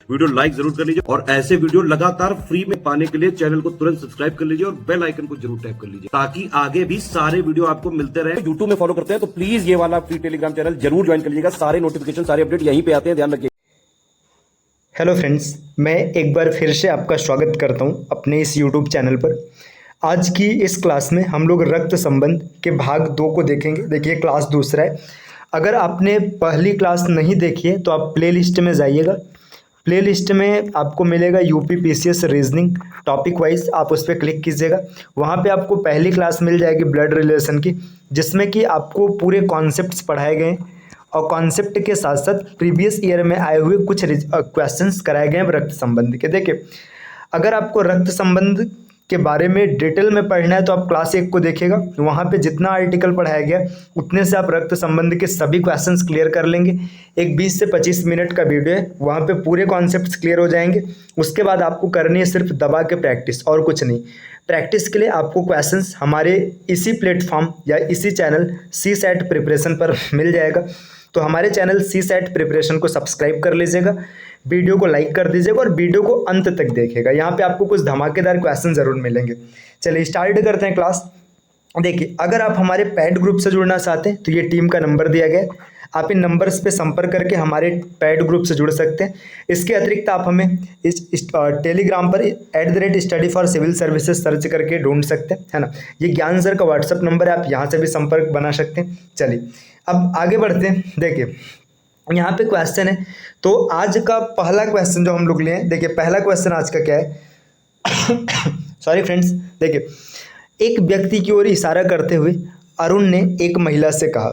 Video like जरूर कर लीजिए और ऐसे वीडियो लगातार फ्री में पाने के लिए चैनल को तुरंत सब्सक्राइब कर लीजिए और बेल आइकन को जरूर टैप कर लीजिए ताकि आगे भी सारे वीडियो आपको मिलते रहे। यूट्यूब में फॉलो करते हैं तो प्लीज ये वाला फ्री टेलीग्राम चैनल जरूर ज्वाइन कर लीजिएगा। सारे नोटिफिकेशन सारे अपडेट यहीं पे आते हैं, ध्यान रखिए। हेलो फ्रेंड्स, मैं एक बार फिर से आपका स्वागत करता हूं अपने इस यूट्यूब चैनल पर। आज की इस क्लास में हम लोग रक्त संबंध के भाग 2 को देखेंगे। देखिए क्लास दूसरा है। अगर आपने पहली क्लास नहीं देखी है तो आप प्लेलिस्ट में जाइएगा। प्लेलिस्ट में आपको मिलेगा UP PCS reasoning topic wise, आप उस पर क्लिक कीजिएगा। वहाँ पे आपको पहली क्लास मिल जाएगी ब्लड रिलेशन की, जिसमें कि आपको पूरे कॉन्सेप्ट्स पढ़ाए गए हैं और कॉन्सेप्ट के साथ साथ प्रीवियस ईयर में आए हुए कुछ क्वेश्चंस कराए गए हैं रक्त संबंध के। देखिए, अगर आपको रक्त संबंध के बारे में डिटेल में पढ़ना है तो आप क्लास 1 को देखिएगा। वहाँ पे जितना आर्टिकल पढ़ाया गया उतने से आप रक्त संबंध के सभी क्वेश्चंस क्लियर कर लेंगे। एक 20 से 25 मिनट का वीडियो है, वहाँ पे पूरे कॉन्सेप्ट्स क्लियर हो जाएंगे। उसके बाद आपको करनी है सिर्फ दबा के प्रैक्टिस और कुछ नहीं। प्रैक्टिस के लिए आपको क्वेश्चंस हमारे इसी प्लेटफॉर्म या इसी चैनल CSAT प्रिपरेशन पर मिल जाएगा। तो हमारे चैनल CSAT प्रिपरेशन को सब्सक्राइब कर लीजिएगा, वीडियो को लाइक कर दीजिएगा और वीडियो को अंत तक देखिएगा। यहाँ पे आपको कुछ धमाकेदार क्वेश्चन जरूर मिलेंगे। चलिए स्टार्ट करते हैं क्लास। देखिए, अगर आप हमारे पेड ग्रुप से जुड़ना चाहते हैं तो ये टीम का नंबर दिया गया है, आप इन नंबर्स पे संपर्क करके हमारे पेड ग्रुप से जुड़ सकते हैं। इसके अतिरिक्त आप हमें इस टेलीग्राम पर @study for civil services search करके ढूंढ सकते हैं, है ना। ये ज्ञान सर का व्हाट्सअप नंबर है, आप यहाँ से भी संपर्क बना सकते हैं। चलिए अब आगे बढ़ते हैं। देखिए यहाँ पे क्वेश्चन है, तो आज का पहला क्वेश्चन जो हम लोग लिए हैं, देखिए पहला क्वेश्चन आज का क्या है सॉरी फ्रेंड्स। देखिए, एक व्यक्ति की ओर इशारा करते हुए अरुण ने एक महिला से कहा,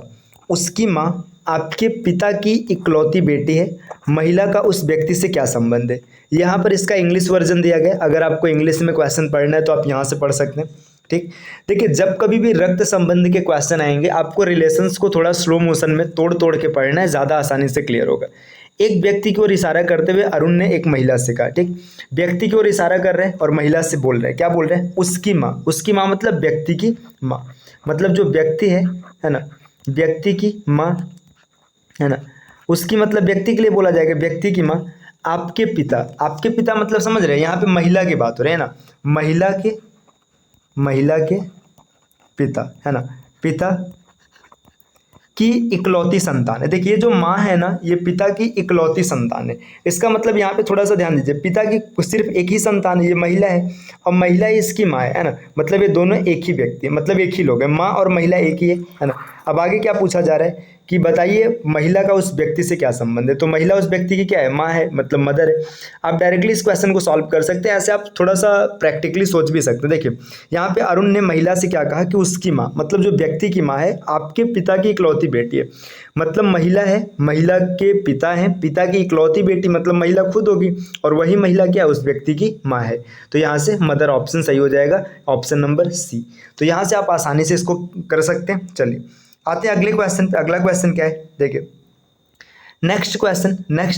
उसकी माँ आपके पिता की इकलौती बेटी है, महिला का उस व्यक्ति से क्या संबंध है। यहाँ पर इसका इंग्लिश वर्जन दिया गया। अगर आपको इंग्लिश में क्वेश्चन पढ़ना है तो आप यहाँ से पढ़ सकते हैं, ठीक। देखिए, जब कभी भी रक्त संबंध के क्वेश्चन आएंगे आपको रिलेशंस को थोड़ा स्लो मोशन में तोड़ तोड़ के पढ़ना है, ज़्यादा आसानी से क्लियर होगा। एक व्यक्ति की ओर इशारा करते हुए अरुण ने एक महिला से कहा, ठीक। व्यक्ति की ओर इशारा कर रहे हैं और महिला से बोल रहे हैं, क्या बोल रहे हैं, उसकी माँ। उसकी माँ मतलब व्यक्ति की माँ, मतलब जो व्यक्ति है ना, व्यक्ति की माँ, है ना। उसकी मतलब व्यक्ति के लिए बोला जाएगा व्यक्ति की माँ। आपके पिता, आपके पिता मतलब समझ रहे हैं, यहाँ पे महिला की बात हो रही है ना, महिला के पिता, है ना, पिता की इकलौती संतान है। देखिए जो माँ है ना, ये पिता की इकलौती संतान है। इसका मतलब यहाँ पे थोड़ा सा ध्यान दीजिए, पिता की सिर्फ एक ही संतान है, ये महिला है और महिला ही इसकी माँ है ना। मतलब ये दोनों एक ही व्यक्ति है, मतलब एक ही लोग हैं, माँ और महिला एक ही है ना। अब आगे क्या पूछा जा रहा है कि बताइए महिला का उस व्यक्ति से क्या संबंध है। तो महिला उस व्यक्ति की क्या है, माँ है, मतलब मदर है। आप डायरेक्टली इस क्वेश्चन को सॉल्व कर सकते हैं, ऐसे आप थोड़ा सा प्रैक्टिकली सोच भी सकते हैं। देखिए यहाँ पे अरुण ने महिला से क्या कहा कि उसकी माँ, मतलब जो व्यक्ति की माँ है आपके पिता की इकलौती बेटी है, मतलब महिला है, महिला के पिता है, पिता की इकलौती बेटी मतलब महिला खुद होगी और वही महिला क्या है, उस व्यक्ति की माँ है। तो यहाँ से मदर ऑप्शन सही हो जाएगा, ऑप्शन नंबर C। तो यहाँ से आप आसानी से इसको कर सकते हैं। चलिए आते हैं अगले क्वेश्चन पे। अगला क्वेश्चन क्या है, देखिए नेक्स्ट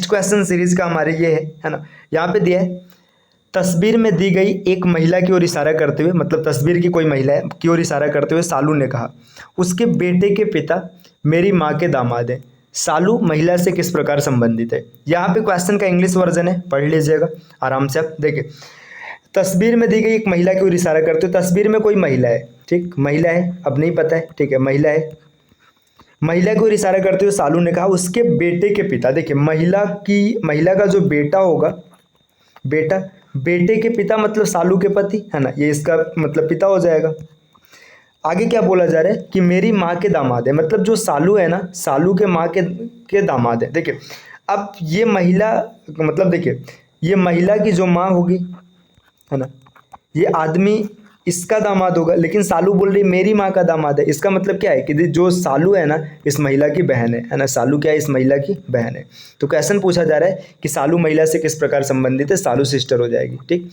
क्वेश्चन सीरीज का हमारे ये है ना। यहाँ पे दिया है, तस्वीर में दी गई एक महिला की ओर इशारा करते हुए, मतलब तस्वीर की कोई महिला है की ओर इशारा करते हुए सालू ने कहा, उसके बेटे के पिता मेरी माँ के दामाद हैं। सालू महिला से किस प्रकार संबंधित है। यहाँ पे क्वेश्चन का इंग्लिश वर्जन है, पढ़ लीजिएगा आराम से आप। देखिए तस्वीर में दी गई एक महिला की ओर इशारा करते हुए, तस्वीर में कोई महिला है, ठीक, महिला है, अब नहीं पता है, ठीक है, महिला है। महिला की ओर इशारा करते हुए सालू ने कहा उसके बेटे के पिता। देखिए महिला का जो बेटा होगा, बेटा, बेटे के पिता मतलब सालू के पति, है ना, ये इसका मतलब पिता हो जाएगा। आगे क्या बोला जा रहा है कि मेरी माँ के दामाद है, मतलब जो सालू है ना, सालू के माँ के दामाद है। देखिए अब ये महिला, मतलब देखिए ये महिला की जो माँ होगी, है ना, ये आदमी इसका दामाद होगा, लेकिन सालू बोल रही मेरी माँ का दामाद है। इसका मतलब क्या है कि जो सालू है ना, इस महिला की बहन है ना, सालू क्या है, इस महिला की बहन है। तो क्वेश्चन पूछा जा रहा है कि सालू महिला से किस प्रकार संबंधित है, सालू सिस्टर हो जाएगी, ठीक।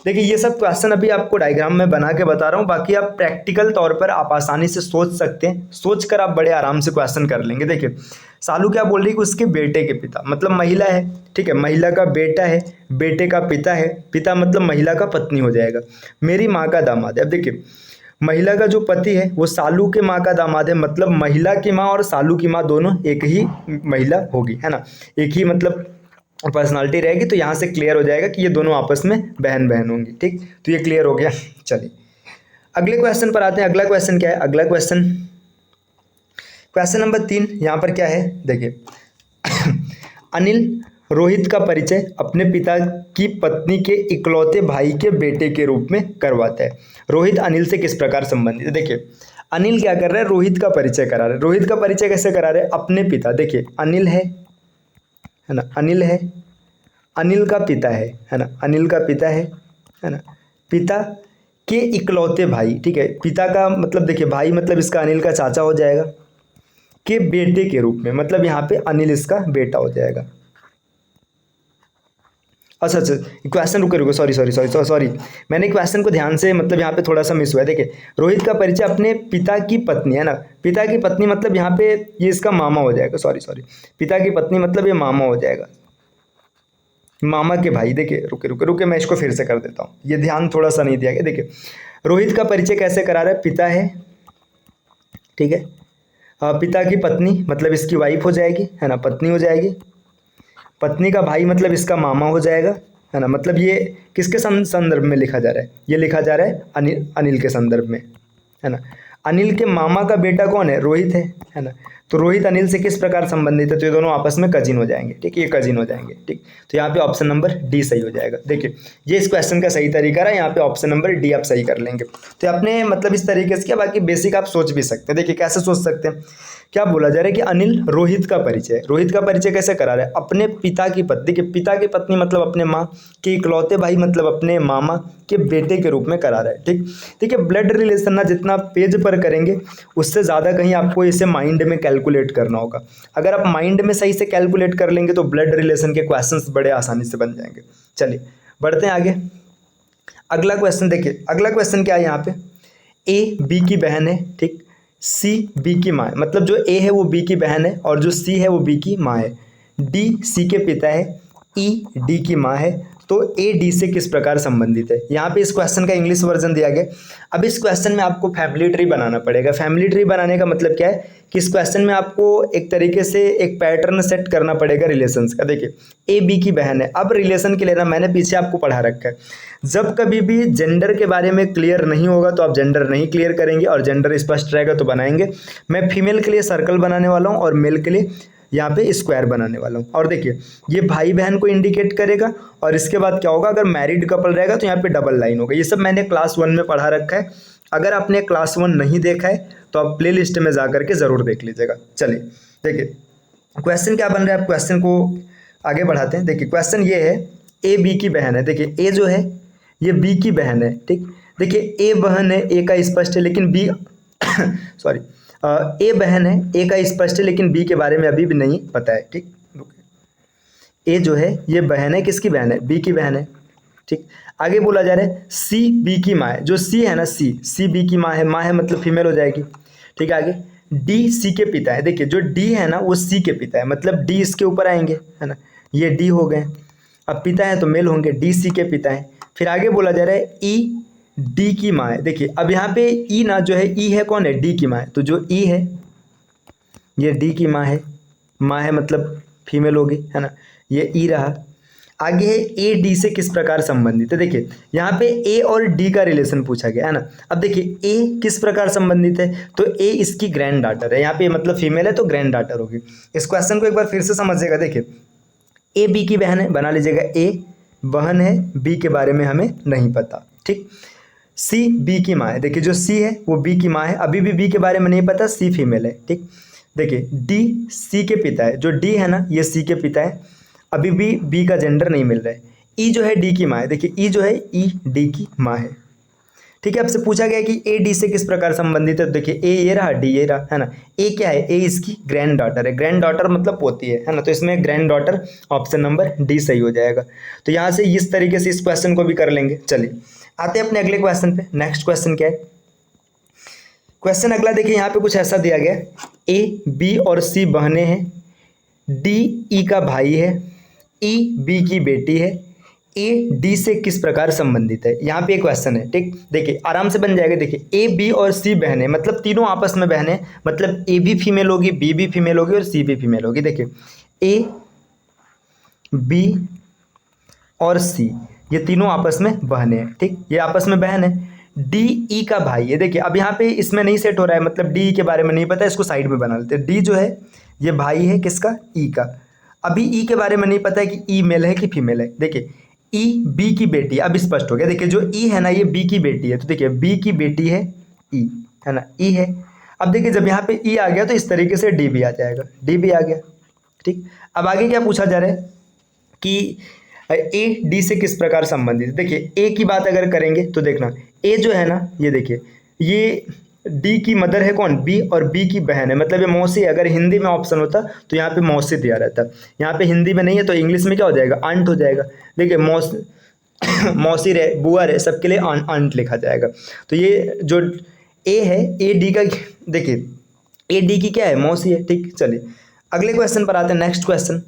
देखिए ये सब क्वेश्चन अभी आपको डायग्राम में बना के बता रहा हूँ, बाकी आप प्रैक्टिकल तौर पर आप आसानी से सोच सकते हैं, सोच कर आप बड़े आराम से क्वेश्चन कर लेंगे। देखिए सालू क्या बोल रही है कि उसके बेटे के पिता, मतलब महिला है, ठीक है, महिला का बेटा है, बेटे का पिता है, पिता मतलब महिला का पत्नी हो जाएगा, मेरी माँ का दामाद है। अब देखिए महिला का जो पति है वो सालू के माँ का दामाद है, मतलब महिला की माँ और सालू की माँ दोनों एक ही महिला होगी, है ना, एक ही मतलब पर्सनालिटी रहेगी, तो यहाँ से क्लियर हो जाएगा कि ये दोनों आपस में बहन बहन होंगी। ठीक, तो ये क्लियर हो गया। चलिए अगले क्वेश्चन पर आते हैं। अगला क्वेश्चन क्या है? अगला क्वेश्चन नंबर 3 यहाँ पर क्या है देखिए। अनिल रोहित का परिचय अपने पिता की पत्नी के इकलौते भाई के बेटे के रूप में करवाता है। रोहित अनिल से किस प्रकार संबंधित है? देखिए अनिल क्या कर रहा है? रोहित का परिचय करा रहा है। रोहित का परिचय कैसे करा रहे हैं? अपने पिता, देखिए अनिल है ना, अनिल है, अनिल का पिता है ना, अनिल का पिता है ना, पिता के इकलौते भाई, ठीक है, पिता का मतलब देखिए भाई मतलब इसका अनिल का चाचा हो जाएगा, के बेटे के रूप में, मतलब यहाँ पे अनिल इसका बेटा हो जाएगा। अच्छा क्वेश्चन रुको, सॉरी, मैंने क्वेश्चन को ध्यान से मतलब यहाँ पे थोड़ा सा मिस हुआ है। देखिए रोहित का परिचय अपने पिता की पत्नी, है ना, पिता की पत्नी मतलब यहाँ पे ये इसका मामा हो जाएगा। सॉरी, पिता की पत्नी मतलब ये मामा हो जाएगा, मामा के भाई। देखिए रुके मैं इसको फिर से कर देता हूँ, ये ध्यान थोड़ा सा नहीं दिया गया। देखिए रोहित का परिचय कैसे करा रहा है? पिता है, ठीक है, पिता की पत्नी मतलब इसकी वाइफ हो जाएगी, है ना, पत्नी हो जाएगी, पत्नी का भाई मतलब इसका मामा हो जाएगा, है ना। मतलब ये किसके संदर्भ में लिखा जा रहा है? ये लिखा जा रहा है अनिल के संदर्भ में, है ना। अनिल के मामा का बेटा कौन है? रोहित है ना। तो रोहित अनिल से किस प्रकार संबंधित है? तो ये दोनों आपस में कजिन हो जाएंगे, ठीक, ये कजिन हो जाएंगे, ठीक। तो यहाँ पे ऑप्शन नंबर डी सही हो जाएगा। देखिए ये इस क्वेश्चन का सही तरीका रहा, यहाँ पे ऑप्शन नंबर डी आप सही कर लेंगे। तो आपने मतलब इस तरीके से किया, बाकी बेसिक आप सोच भी सकते हैं। देखिए कैसे सोच सकते हैं, क्या बोला जा रहा है कि अनिल रोहित का परिचय कैसे करा रहा है? अपने पिता की पत्नी, देखिए पिता की पत्नी मतलब अपने माँ के इकलौते भाई मतलब अपने मामा के बेटे के रूप में करा रहा है, ठीक। देखिए ब्लड रिलेशन ना जितना पेज पर करेंगे उससे ज़्यादा कहीं आपको इसे माइंड में कैलकुलेट करना होगा। अगर आप माइंड में सही से कैलकुलेट कर लेंगे तो ब्लड रिलेशन के क्वेश्चंस बड़े आसानी से बन जाएंगे। चलिए बढ़ते हैं आगे। अगला क्वेश्चन देखिए, अगला क्वेश्चन क्या है यहाँ पे? ए बी की बहन है, ठीक, सी बी की माँ है, मतलब जो ए है वो बी की बहन है और जो सी है वो बी की माँ है। डी सी के पिता है, ई डी की माँ है, तो ए डी से किस प्रकार संबंधित है? यहाँ पे इस क्वेश्चन का इंग्लिश वर्जन दिया गया। अब इस क्वेश्चन में आपको फैमिली ट्री बनाना पड़ेगा। फैमिली ट्री बनाने का मतलब क्या है कि इस क्वेश्चन में आपको एक तरीके से एक पैटर्न सेट करना पड़ेगा रिलेशंस का। देखिए ए बी की बहन है, अब रिलेशन के लिए ना मैंने पीछे आपको पढ़ा रखा है, जब कभी भी जेंडर के बारे में क्लियर नहीं होगा तो आप जेंडर नहीं क्लियर करेंगे और जेंडर स्पष्ट रहेगा तो बनाएंगे। मैं फीमेल के लिए सर्कल बनाने वाला हूँ और मेल के लिए यहाँ पे स्क्वायर बनाने वाला हूँ। और देखिए ये भाई बहन को इंडिकेट करेगा और इसके बाद क्या होगा, अगर मैरिड कपल रहेगा तो यहाँ पे डबल लाइन होगा। ये सब मैंने क्लास 1 में पढ़ा रखा है। अगर आपने क्लास 1 नहीं देखा है तो आप प्ले लिस्ट में जा करके ज़रूर देख लीजिएगा। चलिए देखिए क्वेश्चन क्या बन रहा है, आप क्वेश्चन को आगे बढ़ाते हैं। देखिए क्वेश्चन ये है, ए बी की बहन है। देखिए ए जो है ये बी की बहन है, ठीक। देखिए ए बहन है, ए का स्पष्ट है लेकिन बी सॉरी ए बहन है, ए का स्पष्ट है लेकिन बी के बारे में अभी भी नहीं पता है, ठीक। ए जो है ये बहन है, किसकी बहन है? बी की बहन है, ठीक। आगे बोला जा रहा है सी बी की माँ है, जो सी है ना सी बी की माँ है मतलब फीमेल हो जाएगी, ठीक है। आगे डी सी के पिता है। देखिए जो डी है ना वो सी के पिता है, मतलब डी इसके ऊपर आएंगे, है ना, ये डी हो गए। अब पिता है तो मेल होंगे, डी सी के पिता है। फिर आगे बोला जा रहा है ई डी की माँ है। देखिए अब यहाँ पे ई ना जो है, ई है कौन है? डी की माँ है, तो जो ई है ये डी की माँ है मतलब फीमेल होगी, है ना, ये ई रहा। आगे है ए डी से किस प्रकार संबंधित है। देखिए यहाँ पे ए और डी का रिलेशन पूछा गया है ना। अब देखिए ए किस प्रकार संबंधित है, तो ए इसकी ग्रैंड डॉटर है। यहाँ पे मतलब फीमेल है तो ग्रैंड डॉटर होगी। इस क्वेश्चन को एक बार फिर से समझिएगा। देखिए ए बी की बहन है, बना लीजिएगा, ए बहन है, बी के बारे में हमें नहीं पता, ठीक। सी बी की माँ है। देखिए जो सी है वो बी की माँ है, अभी भी बी के बारे में नहीं पता, सी फीमेल है, ठीक। देखिए डी सी के पिता है, जो डी है ना ये सी के पिता है, अभी भी बी का जेंडर नहीं मिल रहा है। ई जो है डी की माँ है। देखिए ई जो है ई डी की माँ है, ठीक है। आपसे पूछा गया कि ए डी से किस प्रकार संबंधित है। तो देखिए ए ये रहा, डी ये रहा, है ना। ए क्या है? ए इसकी ग्रैंड डॉटर है। ग्रैंड डॉटर मतलब पोती है ना, तो इसमें grand daughter option number D सही हो जाएगा। तो यहाँ से इस तरीके से इस क्वेश्चन को भी कर लेंगे। चलिए आते हैं अपने अगले क्वेश्चन पे। नेक्स्ट क्वेश्चन क्या है? क्वेश्चन अगला देखिए, यहाँ पे कुछ ऐसा दिया गया, ए बी और सी बहनें हैं, डी ई का भाई है, ई बी की बेटी है, ए डी से किस प्रकार संबंधित है। यहाँ पे एक क्वेश्चन है, ठीक। देखिए आराम से बन जाएगा। देखिए ए बी और सी बहनें मतलब तीनों आपस में बहनें, मतलब ए भी फीमेल होगी, बी भी फीमेल होगी और सी भी फीमेल होगी। देखिए ए बी और सी, ये तीनों आपस में बहन है। ठीक, ये आपस में बहन है। डी ई का भाई है। देखिए अब यहाँ पे इसमें नहीं सेट हो रहा है, मतलब डी के बारे में नहीं पता, इसको साइड में बना लेते हैं। डी जो है ये भाई है किसका, ई का। अभी ई के बारे में नहीं पता है कि ई मेल है कि फीमेल है। देखिए ई बी की बेटी है, अब स्पष्ट हो गया। देखिए जो ई है ना ये बी की बेटी है, तो देखिए बी की बेटी है ई, है ना, ई है। अब देखिए जब यहाँ पे ई आ गया तो इस तरीके से डी भी आ जाएगा, डी भी आ गया। ठीक, अब आगे क्या पूछा जा रहा है कि ए डी से किस प्रकार संबंधित है। देखिए ए की बात अगर करेंगे तो देखना ए जो है ना, ये देखिए ये डी की मदर है कौन, बी, और बी की बहन है, मतलब ये मौसी है। अगर हिंदी में ऑप्शन होता तो यहाँ पे मौसी दिया रहता, यहाँ पे हिंदी में नहीं है तो इंग्लिश में क्या हो जाएगा, आंट हो जाएगा। देखिए मौसी रहे, बुआ रहे, सबके लिए आंट लिखा जाएगा। तो ये जो ए है, ए डी का, देखिए ए डी की क्या है, मौसी है। ठीक, चलिए अगले क्वेश्चन पर आते हैं। नेक्स्ट क्वेश्चन,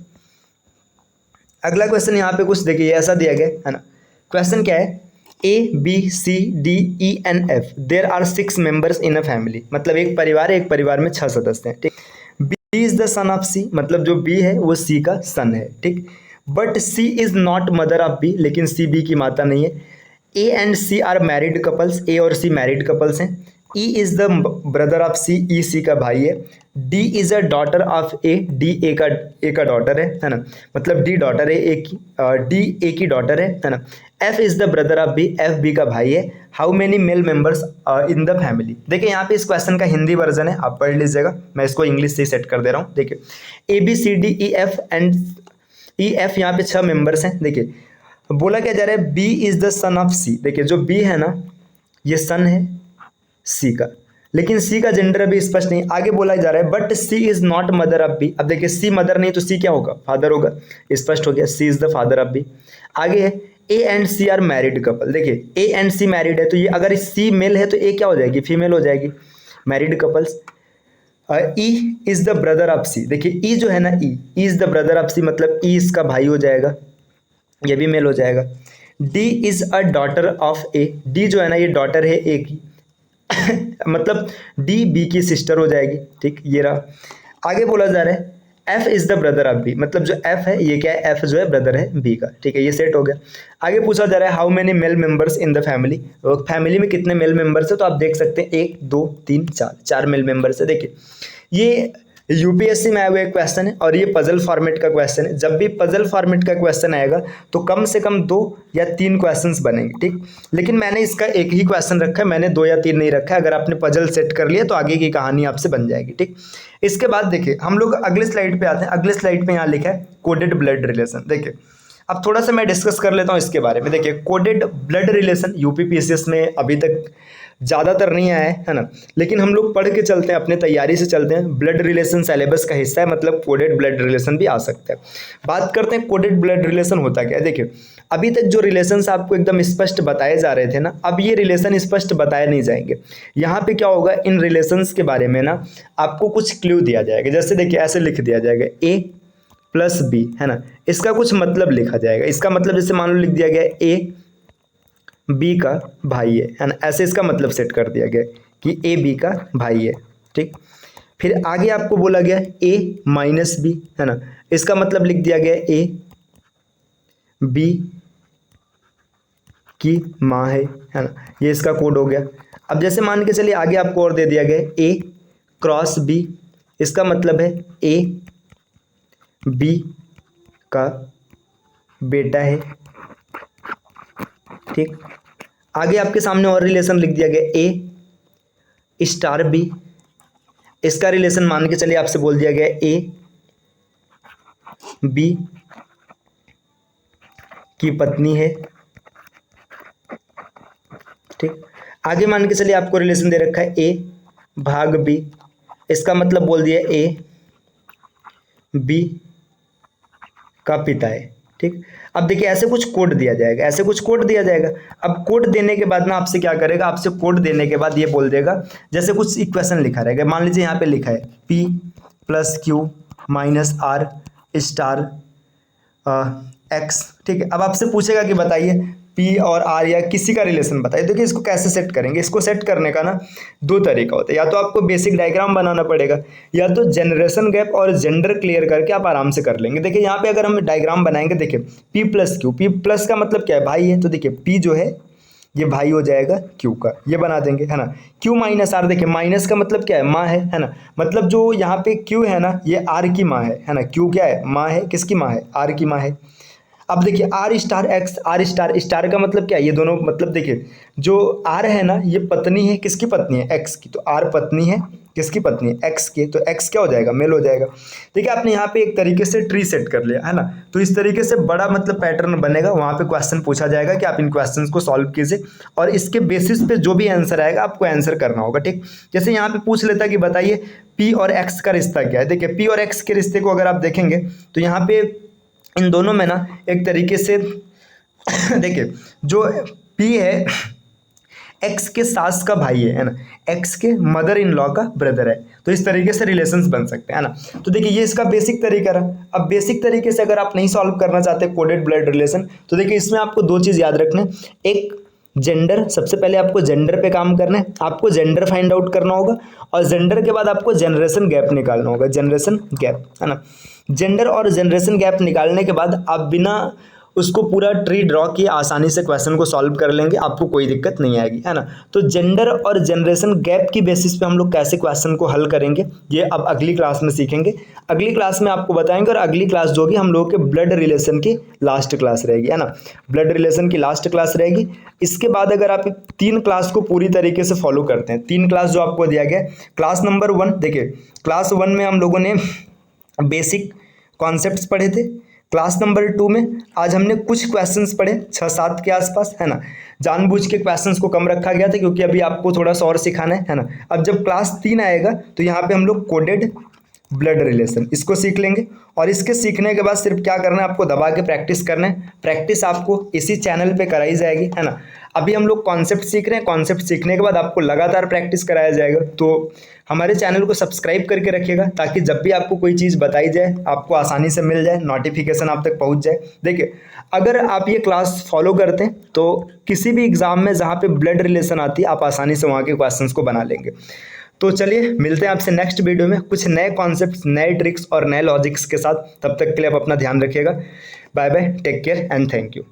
अगला क्वेश्चन यहाँ पे कुछ देखिए ऐसा दिया गया है ना। क्वेश्चन क्या है, A B C D E and F there are 6 members in a family, मतलब एक परिवार है, एक परिवार में 6 सदस्य हैं। ठीक, B is the son of C, मतलब जो बी है वो सी का सन है। ठीक, but C is not mother of B, लेकिन सी बी की माता नहीं है। A and C are married couples, A और सी मैरिड कपल्स हैं। E is the brother of C, E C का भाई है। D is a daughter of A, D A का डॉटर है ना, मतलब डी डॉटर है ए की, डी ए की डॉटर है ना। F is the brother of B, F B का भाई है। How many male members in the family. देखिए यहाँ पे इस क्वेश्चन का हिंदी वर्जन है, आप पढ़ लीजिएगा, मैं इसको इंग्लिश से सेट कर दे रहा हूँ। देखिए A B C D E F and E F, यहाँ पे 6 मेंबर्स हैं। देखिए बोला क्या जा रहा है, B is the son of C. देखिए जो बी है ना ये सन है सी का, लेकिन सी का जेंडर अभी स्पष्ट नहीं। आगे बोला जा रहा है but C is not mother of B. अब देखिए सी मदर नहीं तो सी क्या होगा, फादर होगा, स्पष्ट हो गया, C is the father of B. आगे है A and C are married couple. देखिए ए एंड सी मैरिड है, तो ये अगर सी मेल है तो ए क्या हो जाएगी, फीमेल हो जाएगी, married couples. E is the brother of C. देखिए ई जो है ना, E is the brother of C, मतलब ई इसका भाई हो जाएगा, ये भी मेल हो जाएगा। D is a daughter of A, D जो है ना ये डॉटर है ए की मतलब डी बी की सिस्टर हो जाएगी। ठीक, ये रहा। आगे बोला जा रहा है F is the brother of B, मतलब जो एफ है ये क्या है, एफ जो है ब्रदर है बी का। ठीक है, ये सेट हो गया। आगे पूछा जा रहा है how many male members in the family, family में कितने मेल मेंबर्स है, तो आप देख सकते हैं 1 2 3 4, 4 मेल मेंबर्स है। देखिए ये यूपीएससी में आया हुआ एक क्वेश्चन है और ये पजल फॉर्मेट का क्वेश्चन है। जब भी पजल फॉर्मेट का क्वेश्चन आएगा तो कम से कम 2 या 3 क्वेश्चंस बनेंगे। ठीक, लेकिन मैंने इसका एक ही क्वेश्चन रखा है, मैंने 2 या 3 नहीं रखा है। अगर आपने पजल सेट कर लिया तो आगे की कहानी आपसे बन जाएगी। ठीक, इसके बाद देखिए हम लोग अगले स्लाइड पे आते हैं। अगले स्लाइड पे यहाँ लिखा है कोडेड ब्लड रिलेशन। देखिए अब थोड़ा सा मैं डिस्कस कर लेता हूँ इसके बारे में। देखिए कोडेड ब्लड रिलेशन यूपीपीसीएस में अभी तक ज़्यादातर नहीं आया है ना, लेकिन हम लोग पढ़ के चलते हैं, अपने तैयारी से चलते हैं। ब्लड रिलेशन सिलेबस का हिस्सा है, मतलब कोडेड ब्लड रिलेशन भी आ सकता है। बात करते हैं कोडेड ब्लड रिलेशन होता क्या है। देखिए अभी तक जो रिलेशंस आपको एकदम स्पष्ट बताए जा रहे थे ना, अब ये रिलेशन स्पष्ट बताए नहीं जाएंगे। यहाँ पे क्या होगा, इन रिलेशंस के बारे में ना आपको कुछ क्लू दिया जाएगा। जैसे देखिए ऐसे लिख दिया जाएगा ए प्लस बी, है ना, इसका कुछ मतलब लिखा जाएगा। इसका मतलब जैसे मान लो लिख दिया गया ए बी का भाई है ना, ऐसे इसका मतलब सेट कर दिया गया कि ए बी का भाई है। ठीक, फिर आगे आपको बोला गया ए माइनस बी, है ना, इसका मतलब लिख दिया गया ए बी की माँ है ना, ये इसका कोड हो गया। अब जैसे मान के चलिए आगे आपको और दे दिया गया ए क्रॉस बी, इसका मतलब है ए बी का बेटा है। ठीक, आगे आपके सामने और रिलेशन लिख दिया गया ए स्टार बी, इसका रिलेशन मान के चलिए आपसे बोल दिया गया ए बी की पत्नी है। ठीक, आगे मान के चलिए आपको रिलेशन दे रखा है ए भाग बी, इसका मतलब बोल दिया ए बी का पिता है। ठीक, अब देखिए ऐसे कुछ कोड दिया जाएगा, ऐसे कुछ कोड दिया जाएगा। अब कोड देने के बाद ना आपसे क्या करेगा, आपसे कोड देने के बाद ये बोल देगा, जैसे कुछ इक्वेशन लिखा रहेगा, मान लीजिए यहाँ पे लिखा है P plus Q minus R star X. ठीक है, अब आपसे पूछेगा कि बताइए पी और आर या किसी का रिलेशन बताइए। देखिए इसको कैसे सेट करेंगे, इसको सेट करने का ना दो तरीका होता है, या तो आपको बेसिक डायग्राम बनाना पड़ेगा, या तो जनरेशन गैप और जेंडर क्लियर करके आप आराम से कर लेंगे। देखिए यहाँ पे अगर हम डायग्राम बनाएंगे, देखिए P plus Q, P plus का मतलब क्या है, भाई है, तो देखिए पी जो है ये भाई हो जाएगा क्यू का, ये बना देंगे, है ना। क्यू माइनस आर, देखिए माइनस का मतलब क्या है, माँ है ना, मतलब जो यहाँ पे क्यू है ना ये आर की माँ है ना। क्यू क्या है, माँ है, किसकी माँ है, आर की माँ है। अब देखिए R star X, R star star का मतलब क्या है, ये दोनों मतलब देखिए जो आर है ना ये पत्नी है, किसकी पत्नी है, एक्स की, तो आर पत्नी है, किसकी पत्नी है, एक्स की, तो एक्स क्या हो जाएगा, मेल हो जाएगा। देखिए आपने यहाँ पे एक तरीके से ट्री सेट कर लिया है ना, तो इस तरीके से बड़ा मतलब पैटर्न बनेगा, वहाँ पे क्वेश्चन पूछा जाएगा कि आप इन क्वेश्चंस को सॉल्व कीजिए और इसके बेसिस पे जो भी आंसर आएगा आपको आंसर करना होगा, ठीक। जैसे यहाँ पे पूछ लेता कि बताइए पी और एक्स का रिश्ता क्या है। देखिए पी और एक्स के रिश्ते को अगर आप देखेंगे तो यहाँ पे इन दोनों में ना एक तरीके से देखिए जो पी है एक्स के सास का भाई है ना, एक्स के मदर इन लॉ का ब्रदर है, तो इस तरीके से रिलेशंस बन सकते हैं ना। तो देखिए ये इसका बेसिक तरीका रहा। अब बेसिक तरीके से अगर आप नहीं सॉल्व करना चाहते कोडेड ब्लड रिलेशन, तो देखिए इसमें आपको दो चीज़ याद रखना, एक जेंडर, सबसे पहले आपको जेंडर पे काम करना है, आपको जेंडर फाइंड आउट करना होगा, और जेंडर के बाद आपको जनरेशन गैप निकालना होगा, जनरेशन गैप, है ना। जेंडर और जनरेशन गैप निकालने के बाद आप बिना उसको पूरा ट्री ड्रॉ किए आसानी से क्वेश्चन को सॉल्व कर लेंगे, आपको कोई दिक्कत नहीं आएगी, है ना। तो जेंडर और जनरेशन गैप की बेसिस पे हम लोग कैसे क्वेश्चन को हल करेंगे ये अब अगली क्लास में सीखेंगे, अगली क्लास में आपको बताएंगे। और अगली क्लास जो होगी हम लोगों के ब्लड रिलेशन की लास्ट क्लास रहेगी, है ना, ब्लड रिलेशन की लास्ट क्लास रहेगी। इसके बाद अगर आप 3 क्लास को पूरी तरीके से फॉलो करते हैं, 3 क्लास जो आपको दिया गया, क्लास नंबर 1, देखिए क्लास 1 में हम लोगों ने बेसिक कॉन्सेप्ट्स पढ़े थे, क्लास नंबर 2 में आज हमने कुछ क्वेश्चंस पढ़े 6-7 के आसपास, है ना। जानबूझ के क्वेश्चंस को कम रखा गया था क्योंकि अभी आपको थोड़ा सा और सिखाना है ना। अब जब क्लास 3 आएगा तो यहाँ पे हम लोग कोडेड ब्लड रिलेशन इसको सीख लेंगे, और इसके सीखने के बाद सिर्फ क्या करना है, आपको दबा के प्रैक्टिस करना है। प्रैक्टिस आपको इसी चैनल पे कराई जाएगी, है ना। अभी हम लोग कॉन्सेप्ट सीख रहे हैं, कॉन्सेप्ट सीखने के बाद आपको लगातार प्रैक्टिस कराया जाएगा। तो हमारे चैनल को सब्सक्राइब करके रखिएगा ताकि जब भी आपको कोई चीज़ बताई जाए आपको आसानी से मिल जाए, नोटिफिकेशन आप तक पहुंच जाए। देखिए अगर आप ये क्लास फॉलो करते हैं तो किसी भी एग्जाम में जहाँ पे ब्लड रिलेशन आती है आप आसानी से वहाँ के क्वेश्चंस को बना लेंगे। तो चलिए मिलते हैं आपसे नेक्स्ट वीडियो में कुछ नए कॉन्सेप्ट्स, नए ट्रिक्स और नए लॉजिक्स के साथ। तब तक के लिए आप अपना ध्यान रखिएगा। Bye bye, take care and thank you.